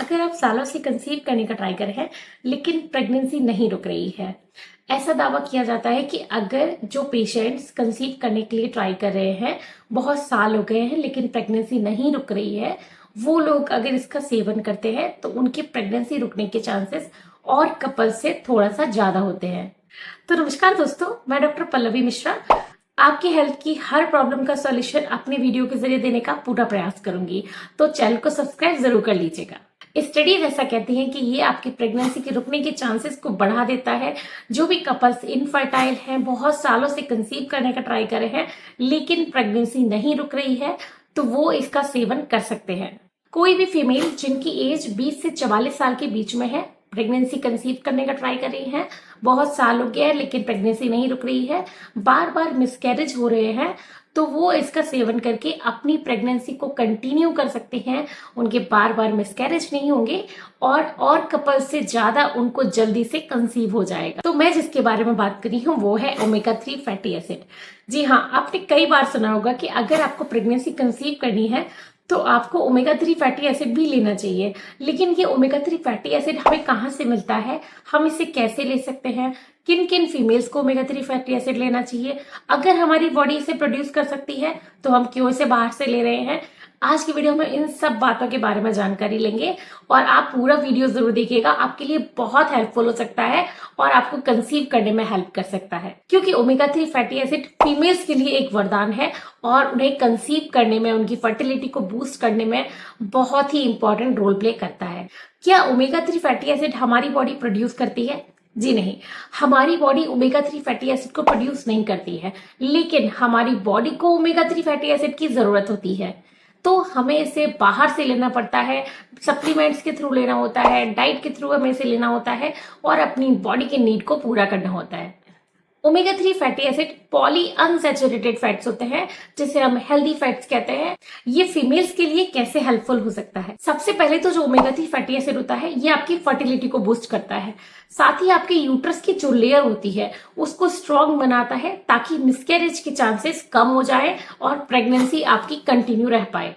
अगर आप सालों से कंसीव करने का ट्राई कर रहे हैं लेकिन प्रेगनेंसी नहीं रुक रही है, ऐसा दावा किया जाता है कि अगर जो पेशेंट्स कंसीव करने के लिए ट्राई कर रहे हैं, बहुत साल हो गए हैं लेकिन प्रेगनेंसी नहीं रुक रही है, वो लोग अगर इसका सेवन करते हैं तो उनकी प्रेगनेंसी रुकने के चांसेस और कपल से थोड़ा सा ज्यादा होते हैं। तो नमस्कार दोस्तों, मैं डॉक्टर पल्लवी मिश्रा आपकी हेल्थ की हर प्रॉब्लम का सॉल्यूशन अपने वीडियो के जरिए देने का पूरा प्रयास करूंगी, तो चैनल को सब्सक्राइब जरूर कर लीजिएगा। स्टडीज ऐसा कहती हैं कि ये आपकी प्रेगनेंसी के रुकने के चांसेस को बढ़ा देता है। जो भी कपल्स इनफर्टाइल हैं, बहुत सालों से कंसीव करने का ट्राई कर रहे हैं लेकिन प्रेगनेंसी नहीं रुक रही है, तो वो इसका सेवन कर सकते हैं। कोई भी फीमेल जिनकी एज 20 से 44 साल के बीच में है, प्रेगनेंसी कंसीव करने का ट्राई कर रही हैं, बहुत साल हो गया है लेकिन प्रेगनेंसी नहीं रुक रही है, बार बार मिसकैरेज हो रहे हैं, तो वो इसका सेवन करके अपनी प्रेगनेंसी को कंटिन्यू कर सकते हैं। उनके बार बार मिसकैरेज नहीं होंगे और कपल से ज्यादा उनको जल्दी से कंसीव हो जाएगा। तो मैं जिसके बारे में बात कर रही हूँ वो है ओमेगा 3 फैटी एसिड। जी हाँ, आपने कई बार सुना होगा कि अगर आपको प्रेगनेंसी कंसीव करनी है तो आपको ओमेगा 3 फैटी एसिड भी लेना चाहिए। लेकिन ये ओमेगा 3 फैटी एसिड हमें कहाँ से मिलता है, हम इसे कैसे ले सकते हैं, किन किन फीमेल्स को ओमेगा 3 फैटी एसिड लेना चाहिए, अगर हमारी बॉडी इसे प्रोड्यूस कर सकती है तो हम क्यों इसे बाहर से ले रहे हैं, आज की वीडियो में इन सब बातों के बारे में जानकारी लेंगे और आप पूरा वीडियो जरूर देखिएगा। आपके लिए बहुत हेल्पफुल हो सकता है और आपको कंसीव करने में हेल्प कर सकता है, क्योंकि ओमेगा 3 फैटी एसिड फीमेल्स के लिए एक वरदान है और उन्हें कंसीव करने में, उनकी फर्टिलिटी को बूस्ट करने में बहुत ही इंपॉर्टेंट रोल प्ले करता है। क्या ओमेगा 3 फैटी एसिड हमारी बॉडी प्रोड्यूस करती है? जी नहीं, हमारी बॉडी ओमेगा 3 फैटी एसिड को प्रोड्यूस नहीं करती है, लेकिन हमारी बॉडी को ओमेगा 3 फैटी एसिड की जरूरत होती है, तो हमें इसे बाहर से लेना पड़ता है, सप्लीमेंट्स के थ्रू लेना होता है, डाइट के थ्रू हमें इसे लेना होता है और अपनी बॉडी के नीड को पूरा करना होता है। Omega 3 fatty acid poly unsaturated fats होते हैं, जिसे हम हेल्दी फैट्स कहते हैं। ये फीमेल्स के लिए कैसे हेल्पफुल हो सकता है? सबसे पहले तो जो ओमेगा 3 फैटी एसिड होता है ये आपकी फर्टिलिटी को बूस्ट करता है, साथ ही आपके यूट्रस की जो लेयर होती है उसको स्ट्रॉन्ग बनाता है ताकि मिसकैरेज के चांसेस कम हो जाए और प्रेगनेंसी आपकी कंटिन्यू रह पाए।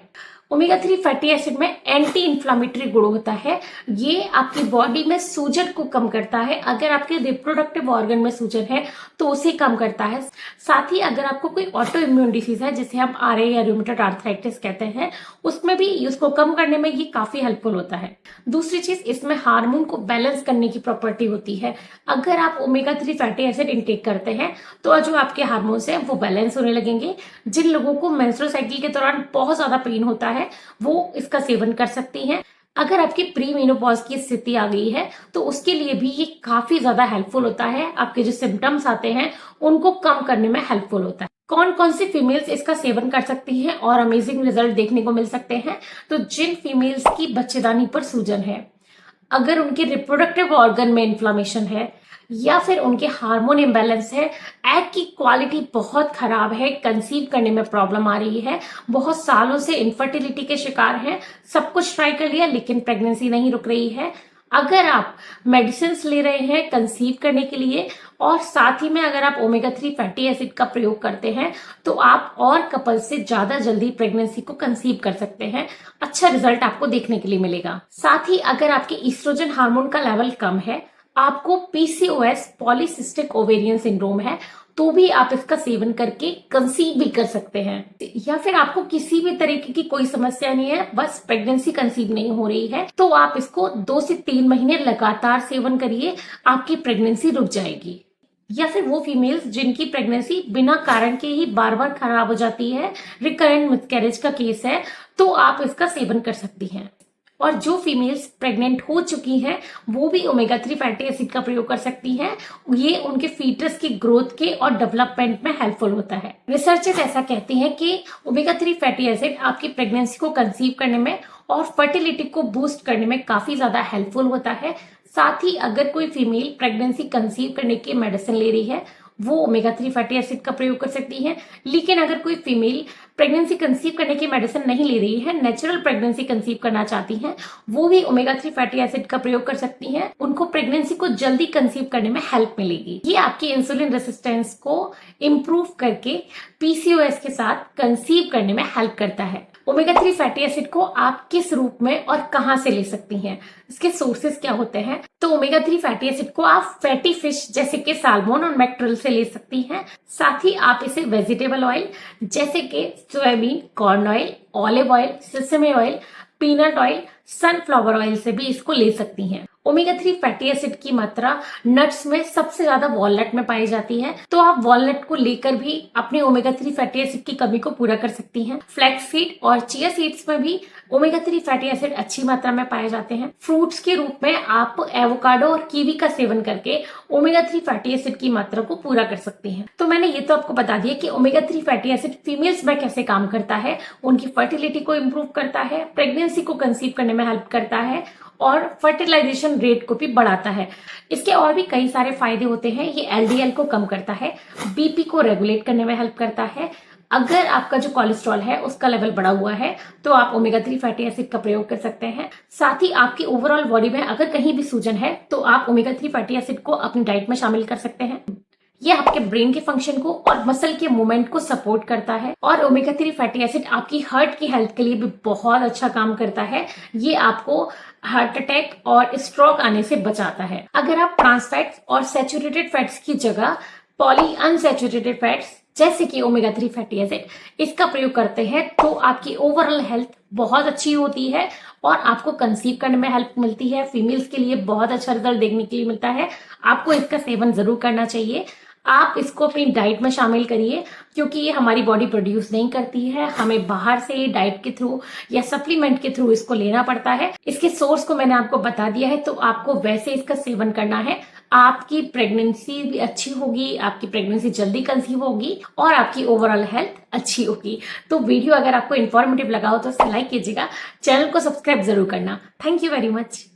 ओमेगा 3 फैटी एसिड में एंटी इंफ्लामेटरी गुण होता है, ये आपकी बॉडी में सूजन को कम करता है। अगर आपके रिप्रोडक्टिव ऑर्गन में सूजन है तो उसे कम करता है। साथ ही अगर आपको कोई ऑटो इम्यून डिसीज है, जिसे हम आरए या रूमेटॉइड आर्थराइटिस कहते हैं, उसमें भी उसको कम करने में ये काफी हेल्पफुल होता है। दूसरी चीज, इसमें हार्मोन को बैलेंस करने की प्रॉपर्टी होती है। अगर आप ओमेगा 3 फैटी एसिड इंटेक करते हैं तो जो आपके हार्मोन्स हैं वो बैलेंस होने लगेंगे। जिन लोगों को मेंस्ट्रुअल साइकिल के दौरान बहुत ज्यादा पेन होता है वो इसका सेवन कर सकती हैं। अगर आपकी प्री मेनोपॉज की स्थिति आ गई है तो उसके लिए भी ये काफी ज्यादा हेल्पफुल होता है। आपके जो सिम्टम्स आते हैं उनको कम करने में हेल्पफुल होता है। कौन कौन सी फीमेल्स इसका सेवन कर सकती हैं और अमेजिंग रिजल्ट देखने को मिल सकते हैं? तो जिन फीमेल्स की बच्चेदानी पर सूजन है, अगर उनके रिप्रोडक्टिव ऑर्गन में इन्फ्लामेशन है, या फिर उनके हार्मोन इम्बैलेंस है, एग की क्वालिटी बहुत खराब है, कंसीव करने में प्रॉब्लम आ रही है, बहुत सालों से इनफर्टिलिटी के शिकार हैं, सब कुछ ट्राई कर लिया लेकिन प्रेगनेंसी नहीं रुक रही है, अगर आप मेडिसिन ले रहे हैं कंसीव करने के लिए और साथ ही में अगर आप ओमेगा 3 फैटी एसिड का प्रयोग करते हैं, तो आप और कपल से ज्यादा जल्दी प्रेगनेंसी को कंसीव कर सकते हैं। अच्छा रिजल्ट आपको देखने के लिए मिलेगा। साथ ही अगर आपके ईस्ट्रोजन हार्मोन का लेवल कम है, आपको पीसीओएस पॉलीसिस्टिक ओवेरियन सिंड्रोम है, तो भी आप इसका सेवन करके कंसीव भी कर सकते हैं। या फिर आपको किसी भी तरीके की कोई समस्या नहीं है, बस प्रेगनेंसी कंसीव नहीं हो रही है, तो आप इसको 2 से 3 महीने लगातार सेवन करिए, आपकी प्रेगनेंसी रुक जाएगी। या फिर वो फीमेल्स जिनकी प्रेगनेंसी बिना कारण के ही बार बार खराब हो जाती है, रिकरेंट मिसकैरेज का केस है, तो आप इसका सेवन कर सकती हैं। और जो फीमेल्स प्रेग्नेंट हो चुकी हैं वो भी ओमेगा 3 फैटी एसिड का प्रयोग कर सकती हैं। ये उनके फीटस की ग्रोथ के और डेवलपमेंट में हेल्पफुल होता है। रिसर्चर्स ऐसा कहते हैं कि ओमेगा 3 फैटी एसिड आपकी प्रेगनेंसी को कंसीव करने में और फर्टिलिटी को बूस्ट करने में काफी ज्यादा हेल्पफुल होता है। साथ ही अगर कोई फीमेल प्रेगनेंसी कंसीव करने की मेडिसिन ले रही है वो ओमेगा 3 फैटी एसिड का प्रयोग कर सकती है। लेकिन अगर कोई फीमेल प्रेगनेंसी कंसीव करने की मेडिसिन नहीं ले रही है, नेचुरल प्रेगनेंसी कंसीव करना चाहती हैं, वो भी ओमेगा 3 फैटी एसिड का प्रयोग कर सकती हैं। उनको प्रेगनेंसी को जल्दी कंसीव करने में हेल्प मिलेगी। ये आपकी इंसुलिन रेसिस्टेंस को इम्प्रूव करके पीसीओएस के साथ कंसीव करने में हेल्प करता है। ओमेगा 3 फैटी एसिड को आप किस रूप में और कहां से ले सकती हैं, इसके सोर्सेस क्या होते हैं? तो ओमेगा 3 फैटी एसिड को आप फैटी फिश जैसे कि साल्मोन और मैक्रेल से ले सकती हैं। साथ ही आप इसे वेजिटेबल ऑयल जैसे कि soybean, corn oil, olive oil, sesame oil, peanut oil, sunflower oil से भी इसको ले सकती हैं। ओमेगा 3 फैटी एसिड की मात्रा नट्स में सबसे ज्यादा वॉलनट में पाई जाती है, तो आप वॉलनट को लेकर भी अपने ओमेगा 3 फैटी एसिड की कमी को पूरा कर सकती हैं। फ्लैक्स सीड और चिया सीड्स में भी ओमेगा 3 फैटी एसिड अच्छी मात्रा में पाए जाते हैं। फ्रूट्स के रूप में आप एवोकाडो और कीवी का सेवन करके ओमेगा 3 फैटी एसिड की मात्रा को पूरा कर सकती हैं। तो मैंने ये तो आपको बता दिया कि ओमेगा 3 फैटी एसिड फीमेल्स में कैसे काम करता है, उनकी फर्टिलिटी को इम्प्रूव करता है, प्रेगनेंसी को कंसीव करने में हेल्प करता है और फर्टिलाइजेशन रेट को भी बढ़ाता है। इसके और भी कई सारे फायदे होते हैं। ये एलडीएल को कम करता है, बीपी को रेगुलेट करने में हेल्प करता है। अगर आपका जो कोलेस्ट्रॉल है उसका लेवल बढ़ा हुआ है तो आप ओमेगा 3 फैटी एसिड का प्रयोग कर सकते हैं। साथ ही आपकी ओवरऑल बॉडी में अगर कहीं भी सूजन है तो आप ओमेगा 3 फैटी एसिड को अपनी डाइट में शामिल कर सकते हैं। ये आपके ब्रेन के फंक्शन को और मसल के मूवमेंट को सपोर्ट करता है। और ओमेगा 3 फैटी एसिड आपकी हार्ट की हेल्थ के लिए भी बहुत अच्छा काम करता है। ये आपको हार्ट अटैक और स्ट्रोक आने से बचाता है। अगर आप ट्रांस फैट्स और सैचुरेटेड फैट्स की जगह पॉली अनसैचुरेटेड फैट्स जैसे कि ओमेगा 3 फैटी एसिड इसका प्रयोग करते हैं तो आपकी ओवरऑल हेल्थ बहुत अच्छी होती है और आपको कंसीव करने में हेल्प मिलती है। फीमेल्स के लिए बहुत अच्छा रिजल्ट देखने के लिए मिलता है। आपको इसका सेवन जरूर करना चाहिए। आप इसको अपनी डाइट में शामिल करिए क्योंकि ये हमारी बॉडी प्रोड्यूस नहीं करती है, हमें बाहर से डाइट के थ्रू या सप्लीमेंट के थ्रू इसको लेना पड़ता है। इसके सोर्स को मैंने आपको बता दिया है तो आपको वैसे इसका सेवन करना है। आपकी प्रेगनेंसी भी अच्छी होगी, आपकी प्रेगनेंसी जल्दी कंसीव होगी और आपकी ओवरऑल हेल्थ अच्छी होगी। तो वीडियो अगर आपको इन्फॉर्मेटिव लगा हो तो इसे लाइक कीजिएगा, चैनल को सब्सक्राइब जरूर करना। Thank you very much.